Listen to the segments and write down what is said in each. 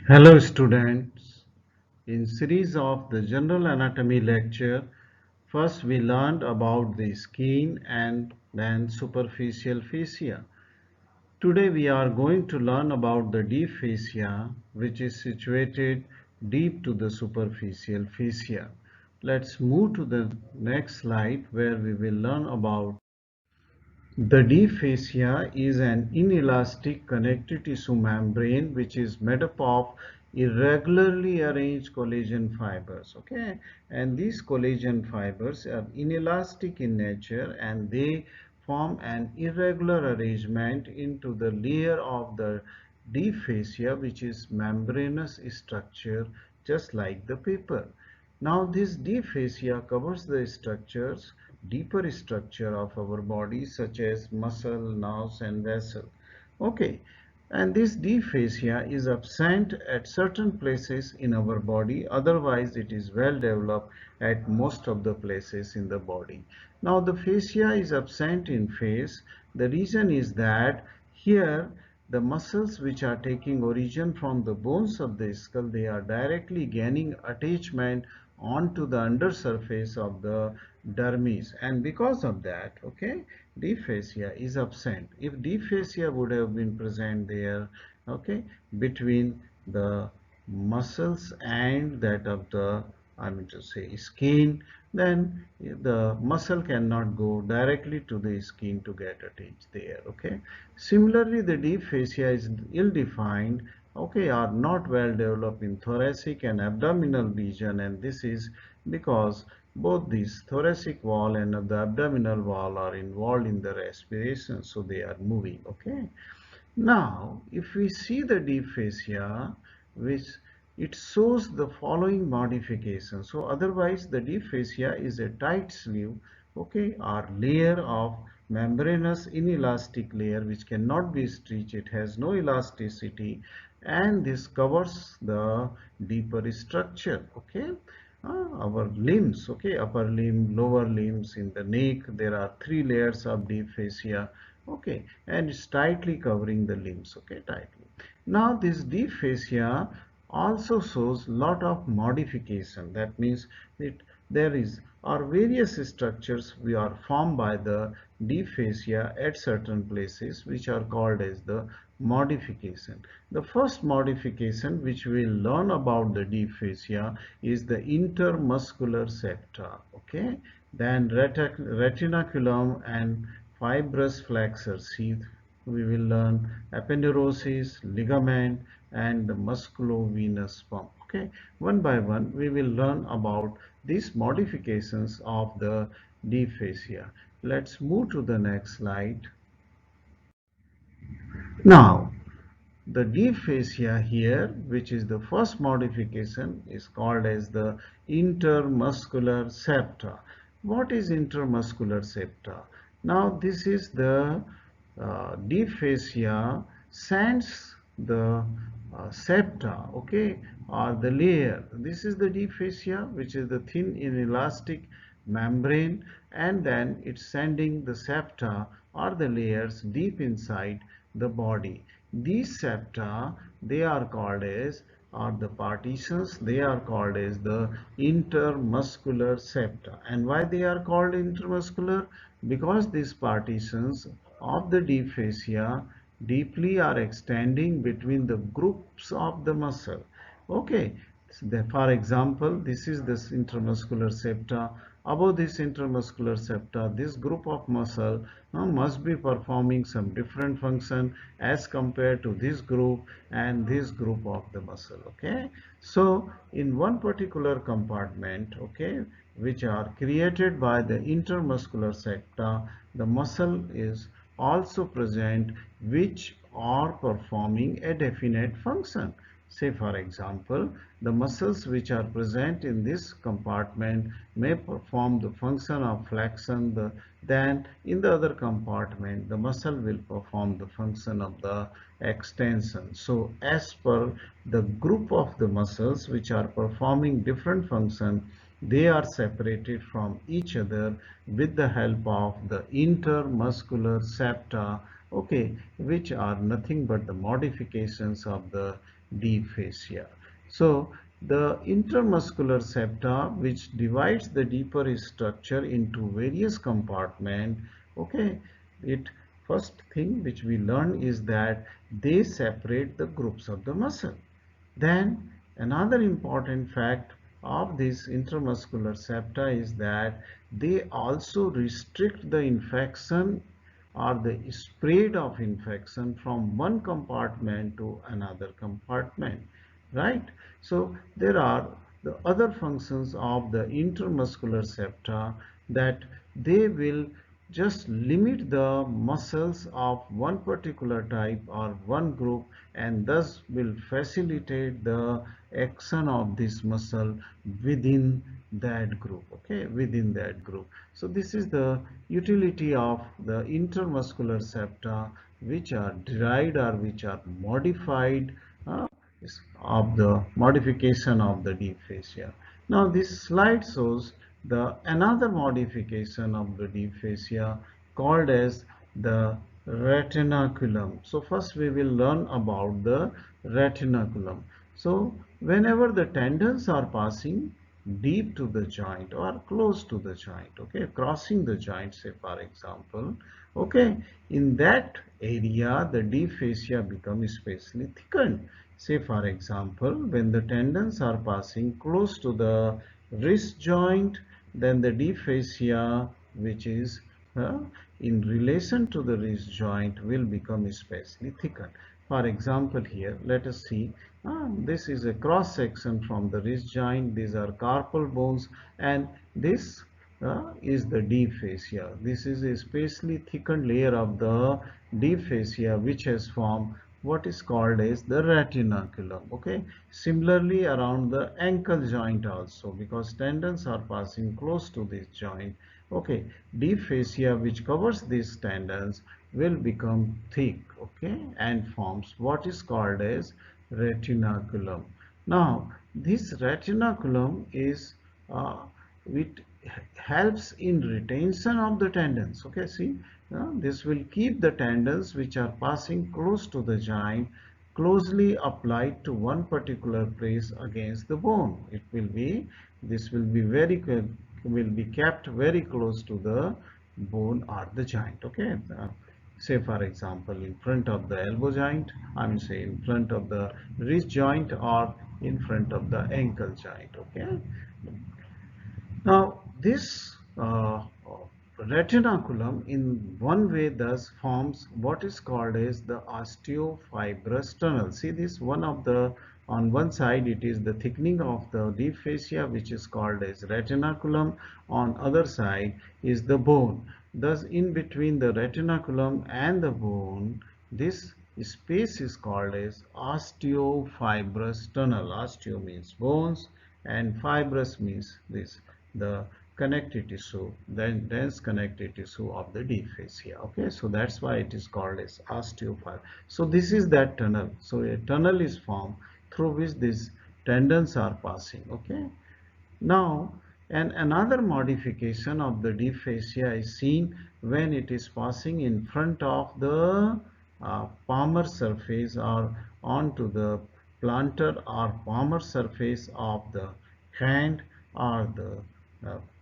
Hello students. In series of the general anatomy lecture, first we learned about the skin and then superficial fascia. Today we are going to learn about the deep fascia, which is situated deep to the superficial fascia. Let's move to the next slide where we will learn about the deep fascia is an inelastic connective tissue membrane which is made up of irregularly arranged collagen fibers. Okay, and these collagen fibers are inelastic in nature and they form an irregular arrangement into the layer of the deep fascia, which is membranous structure just like the paper. Now this deep fascia covers the structures, deeper structure of our body such as muscle, nerves and vessel. Okay, and this deep fascia is absent at certain places in our body, otherwise it is well developed at most of the places in the body. Now the fascia is absent in face. The reason is that here the muscles which are taking origin from the bones of the skull, they are directly gaining attachment onto the undersurface of the dermis, and because of that, okay, deep fascia is absent. If deep fascia would have been present there, okay, between the muscles and that of the, I mean to say, skin, then the muscle cannot go directly to the skin to get attached there. Okay, similarly the deep fascia is ill defined, okay, are not well developed in thoracic and abdominal region, and this is because both this thoracic wall and the abdominal wall are involved in the respiration, so they are moving. Okay, now, if we see the deep fascia, which it shows the following modification. So, otherwise, the deep fascia is a tight sleeve, okay, or layer of membranous inelastic layer which cannot be stretched. It has no elasticity, and this covers the deeper structure. Okay, our limbs, okay, upper limb, lower limbs, in the neck, there are three layers of deep fascia, okay, and it's tightly covering the limbs, okay, tightly. Now this deep fascia also shows lot of modification. That means that there is or various structures we are formed by the deep fascia at certain places which are called as the modification. The first modification which we will learn about the deep fascia is the intermuscular septa, okay, then retinaculum and fibrous flexor sheath. We will learn aponeurosis, ligament and the musculovenous pump. Okay, one by one we will learn about these modifications of the deep fascia. Let's move to the next slide. Now the deep fascia here, which is the first modification, is called as the intermuscular septa. What is intermuscular septa? Now this is the deep fascia sends the septa, okay, or the layer. This is the deep fascia, which is the thin inelastic membrane, and then it's sending the septa or the layers deep inside the body. These septa, they are called as, or the partitions, they are called as the intermuscular septa. And why they are called intermuscular? Because these partitions of the deep fascia deeply are extending between the groups of the muscle. Okay, so for example, this is this intermuscular septa. Above this intermuscular septa, this group of muscle must be performing some different function as compared to this group and this group of the muscle. Okay, so in one particular compartment, okay, which are created by the intermuscular septa, the muscle is also present which are performing a definite function. Say for example, the muscles which are present in this compartment may perform the function of flexion, then in the other compartment the muscle will perform the function of the extension. So as per the group of the muscles which are performing different function, they are separated from each other with the help of the intermuscular septa, okay, which are nothing but the modifications of the deep fascia. So the intermuscular septa, which divides the deeper structure into various compartments, okay, it first thing which we learn is that they separate the groups of the muscle. Then another important fact of this intramuscular septa is that they also restrict the infection or the spread of infection from one compartment to another compartment, right? So there are the other functions of the intramuscular septa, that they will just limit the muscles of one particular type or one group, and thus will facilitate the action of this muscle within that group, okay, within that group. So this is the utility of the intermuscular septa, which are derived or which are modified uh, of the modification of the deep fascia. Now this slide shows the another modification of the deep fascia called as the retinaculum. So first we will learn about the retinaculum. So whenever the tendons are passing deep to the joint or close to the joint, okay, crossing the joint, say for example, okay, in that area the deep fascia becomes especially thickened. Say for example, when the tendons are passing close to the wrist joint, then the deep fascia, which is uh, in relation to the wrist joint, will become especially thickened. For example, here let us see, this is a cross section from the wrist joint. These are carpal bones, and this is the deep fascia. This is a specially thickened layer of the deep fascia which has formed what is called as the retinaculum. Okay, similarly around the ankle joint also, because tendons are passing close to this joint, okay, deep fascia which covers these tendons will become thick, okay, and forms what is called as retinaculum. Now this retinaculum is it helps in retention of the tendons, okay, see, this will keep the tendons which are passing close to the joint closely applied to one particular place against the bone. It will be, this will be will be kept very close to the bone or the joint, okay. Say for example, in front of the elbow joint, I mean say in front of the wrist joint or in front of the ankle joint, okay. Now, this retinaculum in one way thus forms what is called as the osteofibrous tunnel. See this, one of the, on one side it is the thickening of the deep fascia which is called as retinaculum, on other side is the bone. Thus in between the retinaculum and the bone, this space is called as osteofibrous tunnel. Osteo means bones and fibrous means this, the connective tissue, then dense connective tissue of the deep fascia, okay. So that's why it is called as osteophyte. So this is that tunnel. So a tunnel is formed through which these tendons are passing, okay. Now, and another modification of the deep fascia is seen when it is passing in front of the palmar surface or onto the plantar or palmar surface of the hand or the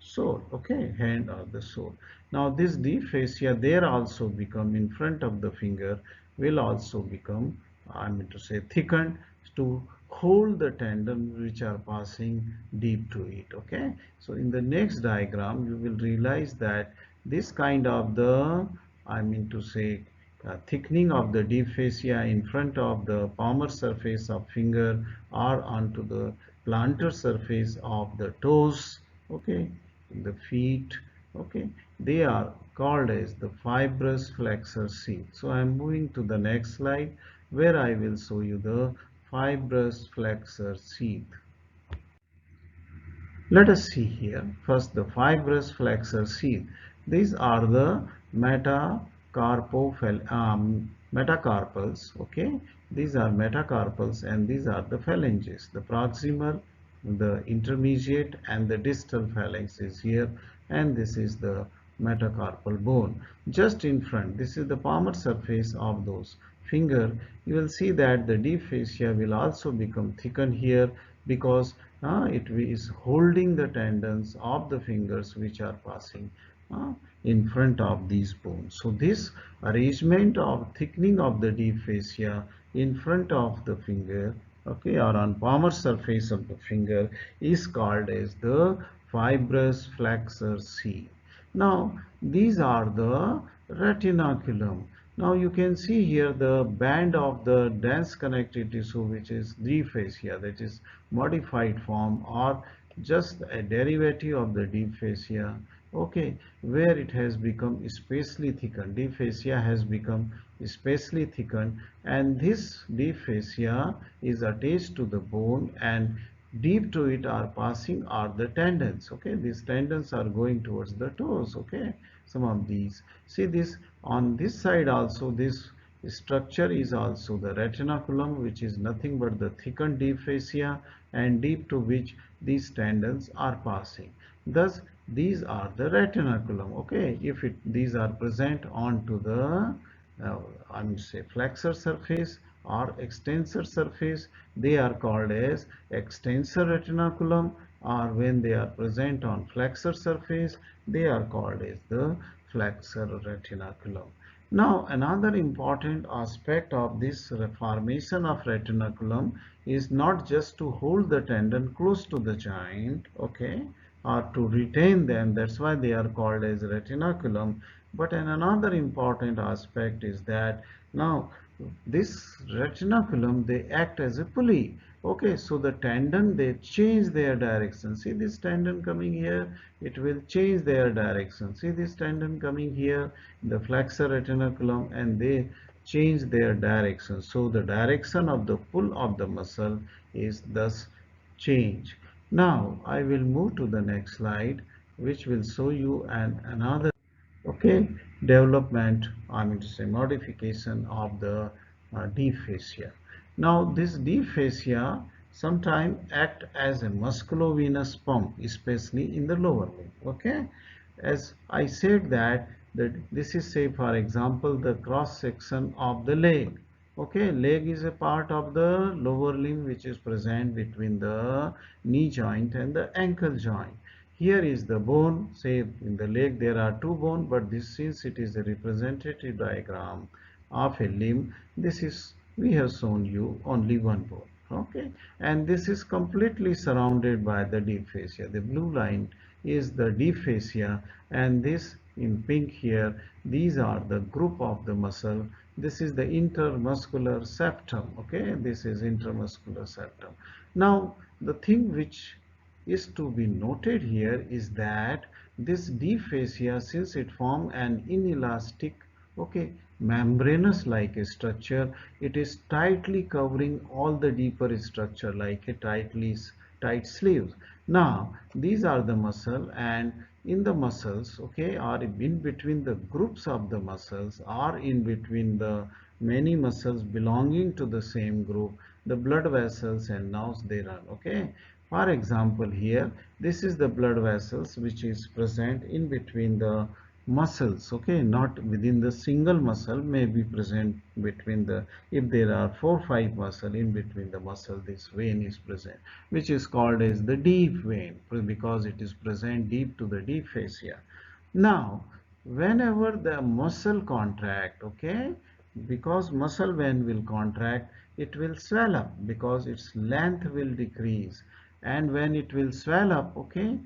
sole, okay, hand or the sole. Now this deep fascia there also become in front of the finger, will also become, I mean to say, thickened to hold the tendon which are passing deep to it, okay. So in the next diagram you will realize that this kind of the, I mean to say, thickening of the deep fascia in front of the palmar surface of finger or onto the plantar surface of the toes, okay, in the feet, okay, they are called as the fibrous flexor sheath. So I am moving to the next slide where I will show you the fibrous flexor sheath. Let us see here first the fibrous flexor sheath. These are the metacarpals, okay. These are metacarpals and these are the phalanges. The proximal, the intermediate and the distal phalanx is here, and this is the metacarpal bone just in front. This is the palmar surface of those finger, you will see that the deep fascia will also become thickened here, because it is holding the tendons of the fingers which are passing uh, in front of these bones. So this arrangement of thickening of the deep fascia in front of the finger, okay, or on palmar surface of the finger, is called as the fibrous flexor seal. Now these are the retinaculum. Now you can see here the band of the dense connective tissue, which is deep fascia, that is modified form or just a derivative of the deep fascia, okay, where it has become spatially thickened. Deep fascia has become spatially thickened, and this deep fascia is attached to the bone, and deep to it are passing are the tendons. Okay, these tendons are going towards the toes. Okay, some of these, see this on this side also, this structure is also the retinaculum, which is nothing but the thickened deep fascia, and deep to which these tendons are passing. Thus these are the retinaculum. Okay, if these are present onto the I mean say flexor surface or extensor surface, they are called as extensor retinaculum, or when they are present on flexor surface, they are called as the flexor retinaculum. Now another important aspect of this formation of retinaculum is not just to hold the tendon close to the joint, okay, or to retain them, that's why they are called as retinaculum, but another important aspect is that now this retinaculum, they act as a pulley. Okay, so the tendon, they change their direction. See this tendon coming here, it will change their direction. See this tendon coming here, the flexor retinaculum, and they change their direction. So the direction of the pull of the muscle is thus changed. Now I will move to the next slide, which will show you another, okay, development, I mean to say modification of the deep fascia. Now this deep fascia sometimes act as a musculovenous pump, especially in the lower limb. Okay, as I said that this is, say for example, the cross section of the leg. Okay, leg is a part of the lower limb which is present between the knee joint and the ankle joint. Here is the bone, say in the leg there are two bones, but this, since it is a representative diagram of a limb, this is, we have shown you only one bone. Okay, and this is completely surrounded by the deep fascia. The blue line is the deep fascia, and this in pink here, these are the group of the muscle. This is the intermuscular septum. Okay, this is intermuscular septum. Now the thing which is to be noted here is that this deep fascia, since it forms an inelastic, okay, membranous like a structure, it is tightly covering all the deeper structure like a tight sleeves. Now these are the muscle, and in the muscles, okay, or in between the groups of the muscles, or in between the many muscles belonging to the same group, the blood vessels and nerves, they run. Okay, for example, here this is the blood vessels which is present in between the muscles. Okay, not within the single muscle, may be present between the, if there are 4 5 muscle in between the muscle, this vein is present, which is called as the deep vein, because it is present deep to the deep fascia. Now whenever the muscle contract, okay, because muscle vein will contract, it will swell up because its length will decrease, and when it will swell up, okay,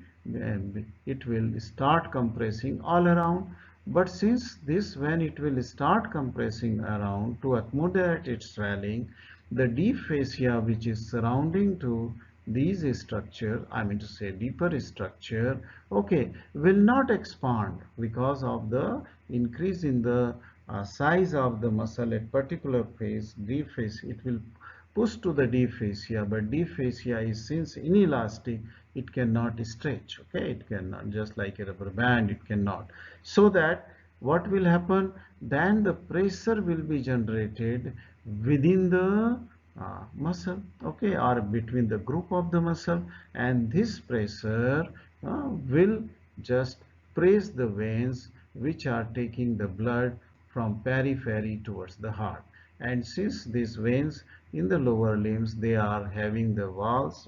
it will start compressing all around. But since this, when it will start compressing around to accommodate its swelling, the deep fascia which is surrounding to these structure, I mean to say deeper structure, okay, will not expand because of the increase in the size of the muscle at particular phase, deep fascia, it will push to the deep fascia, but deep fascia is, since inelastic, it cannot stretch. Okay, it cannot, just like a rubber band, it cannot. So that what will happen, then the pressure will be generated within the muscle, okay, or between the group of the muscle, and this pressure will just press the veins which are taking the blood from periphery towards the heart. And since these veins in the lower limbs, they are having the valves,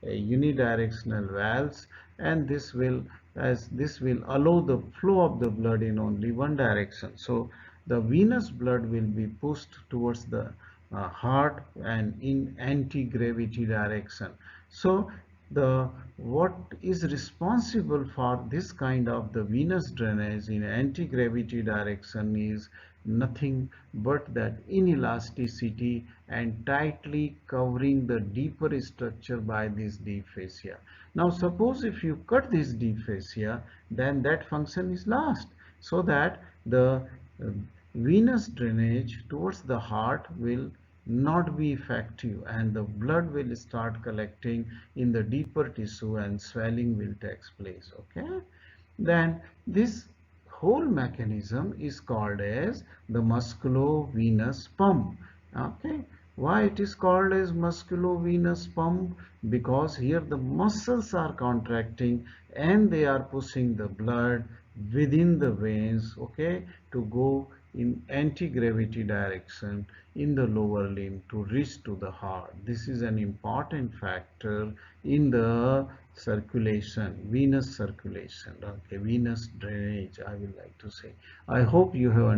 unidirectional valves, and this will allow the flow of the blood in only one direction. So the venous blood will be pushed towards the heart and in anti-gravity direction. So the what is responsible for this kind of the venous drainage in anti-gravity direction is nothing but that inelasticity and tightly covering the deeper structure by this deep fascia. Now suppose if you cut this deep fascia, then that function is lost, so that the uh, venous drainage towards the heart will not be effective, and the blood will start collecting in the deeper tissue and swelling will take place. Okay, then this whole mechanism is called as the musculovenous pump. Okay, why it is called as musculovenous pump? Because here the muscles are contracting and they are pushing the blood within the veins, okay, to go in anti-gravity direction in the lower limb to reach to the heart. This is an important factor in the circulation, venous circulation, okay, venous drainage, I would like to say. I hope you have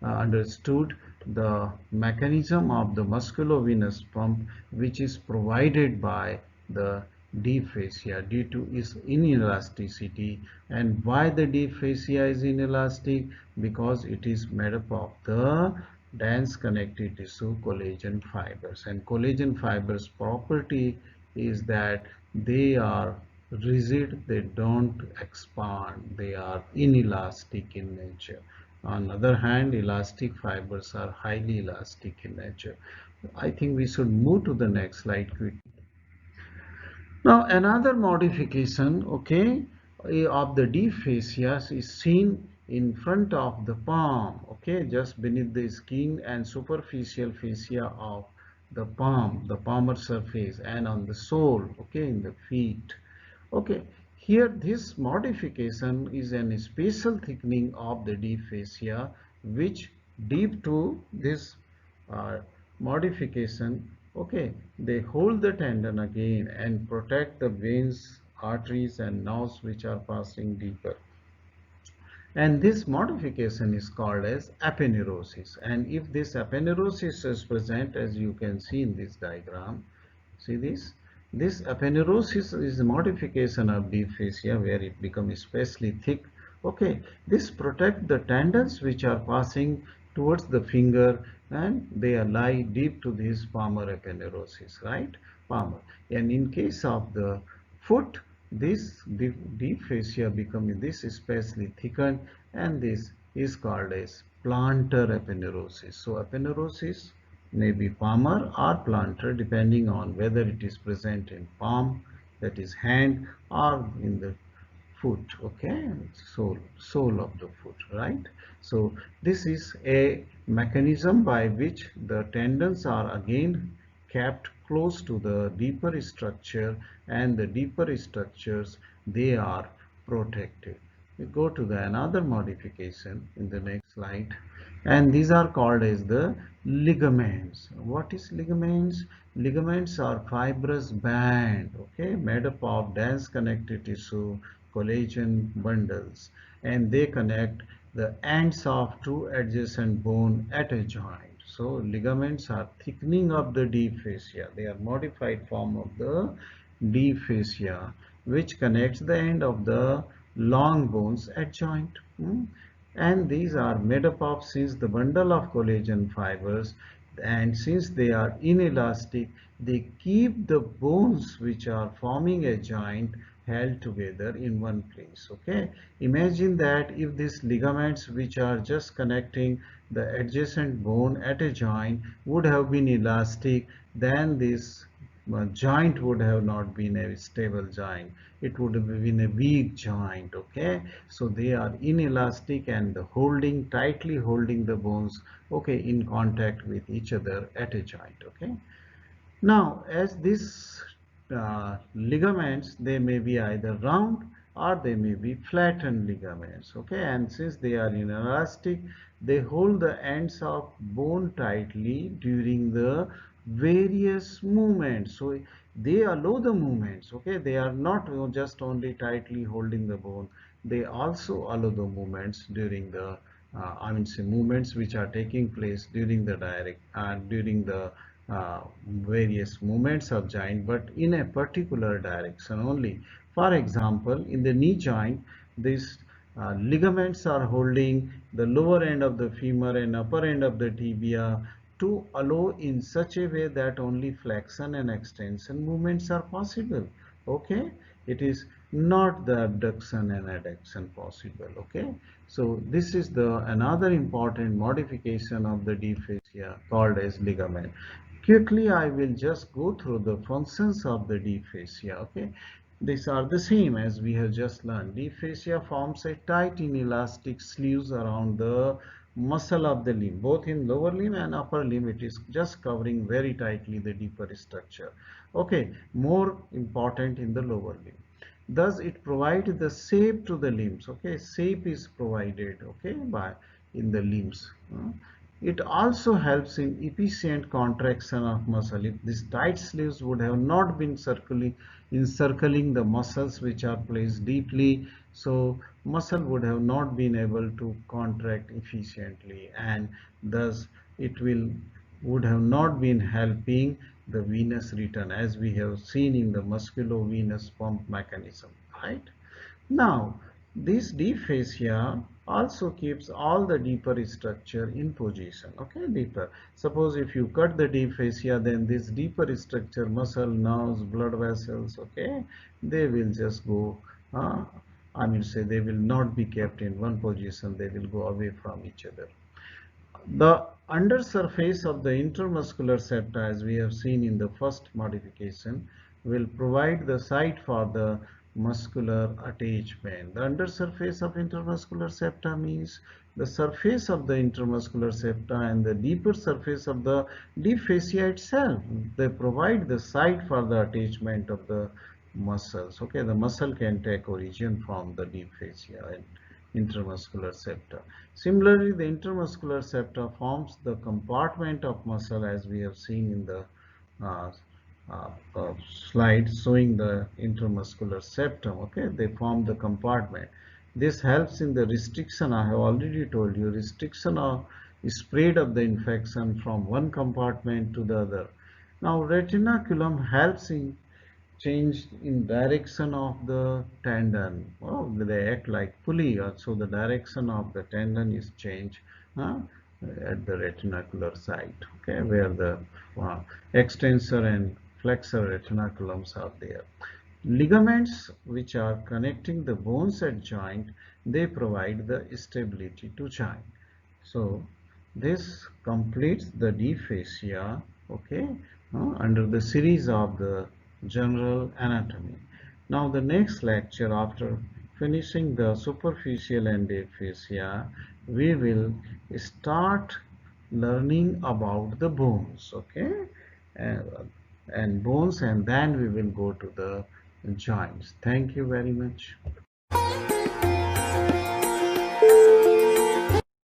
understood the mechanism of the musculovenous pump, which is provided by the deep fascia due to its inelasticity. And why the deep fascia is inelastic? Because it is made up of the dense connective tissue collagen fibers, and collagen fibers property is that they are rigid, they don't expand, they are inelastic in nature. On the other hand, elastic fibers are highly elastic in nature. I think we should move to the next slide quickly. Now another modification, okay, of the deep fascia is seen in front of the palm, okay, just beneath the skin and superficial fascia of the palm, the palmar surface, and on the sole, okay, in the feet. Okay, here this modification is an spatial thickening of the deep fascia, which deep to this uh, modification, okay, they hold the tendon again and protect the veins, arteries and nerves which are passing deeper. And this modification is called as aponeurosis. And if this aponeurosis is present, as you can see in this diagram, see this aponeurosis is a modification of deep fascia where it becomes especially thick. Okay, this protect the tendons which are passing towards the finger, and they lie deep to this palmar aponeurosis, right? Palmar. And in case of the foot, this deep fascia become this especially thickened, and this is called as plantar aponeurosis. So aponeurosis may be palmar or plantar depending on whether it is present in palm, that is hand, or in the foot, okay, sole of the foot, right? So this is a mechanism by which the tendons are again kept close to the deeper structure, and the deeper structures, they are protected. We go to the another modification in the next slide, and these are called as the ligaments. What is ligaments? Ligaments are fibrous band, okay, made up of dense connective tissue collagen bundles, and they connect the ends of two adjacent bone at a joint. So ligaments are thickening of the deep fascia. They are modified form of the deep fascia, which connects the end of the long bones at joint. And these are made up of, since the bundle of collagen fibers, and since they are inelastic, they keep the bones which are forming a joint held together in one place. Okay, imagine that if these ligaments which are just connecting the adjacent bone at a joint would have been elastic, then this joint would have not been a stable joint, it would have been a weak joint. Okay, so they are inelastic and holding, tightly holding the bones, okay, in contact with each other at a joint. Okay, now as these ligaments, they may be either round or they may be flattened ligaments. Okay, and since they are inelastic, they hold the ends of bone tightly during the various movements. So they allow the movements. Okay, they are not just only tightly holding the bone, they also allow the movements during the I mean say movements which are taking place during the during the various movements of joint, but in a particular direction only. For example, in the knee joint, these ligaments are holding the lower end of the femur and upper end of the tibia to allow in such a way that only flexion and extension movements are possible. Okay, it is not the abduction and adduction possible. Okay, so this is the another important modification of the deep fascia called as ligament. Quickly I will just go through the functions of the deep fascia. Okay, these are the same as we have just learned. Deep fascia forms a tight inelastic sleeves around the muscle of the limb. Both in lower limb and upper limb, it is just covering very tightly the deeper structure. Okay, more important in the lower limb. Thus it provides the shape to the limbs. Okay, shape is provided, okay, by in the limbs. It also helps in efficient contraction of muscle. If these tight sleeves would have not been encircling the muscles which are placed deeply, so muscle would have not been able to contract efficiently, and thus it would have not been helping the venous return, as we have seen in the musculovenous pump mechanism, right? Now, this deep fascia also keeps all the deeper structure in position. Okay, deeper. Suppose if you cut the deep fascia, then this deeper structure, muscle, nerves, blood vessels, okay, they will just go, uh, I mean say they will not be kept in one position, they will go away from each other. The undersurface of the intermuscular septa, as we have seen in the first modification, will provide the site for the muscular attachment. The undersurface of intermuscular septa means the surface of the intermuscular septa and the deeper surface of the deep fascia itself. They provide the site for the attachment of the muscles. Okay, the muscle can take origin from the deep fascia and intermuscular septa. Similarly, the intermuscular septa forms the compartment of muscle, as we have seen in the uh, slide showing the intermuscular septum. Okay, they form the compartment. This helps in the restriction. I have already told you, restriction of spread of the infection from one compartment to the other. Now, retinaculum helps in change in direction of the tendon. Oh, they act like pulley, so the direction of the tendon is changed at the retinacular site, okay, where the uh, extensor and flexor retinaculums are there. Ligaments, which are connecting the bones at joint, they provide the stability to joint. So this completes the deep fascia, okay, under the series of the general anatomy. Now the next lecture, after finishing the superficial and deep fascia, we will start learning about the bones, okay, and, and bones, and then we will go to the joints. Thank you very much.